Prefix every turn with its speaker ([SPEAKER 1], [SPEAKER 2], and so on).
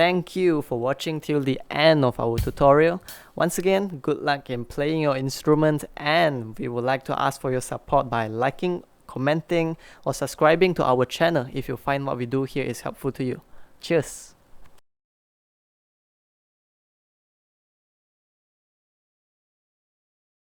[SPEAKER 1] thank you for watching till the end of our tutorial. Once again, good luck in playing your instrument, and we would like to ask for your support by liking, commenting, or subscribing to our channel if you find what we do here is helpful to you. Cheers!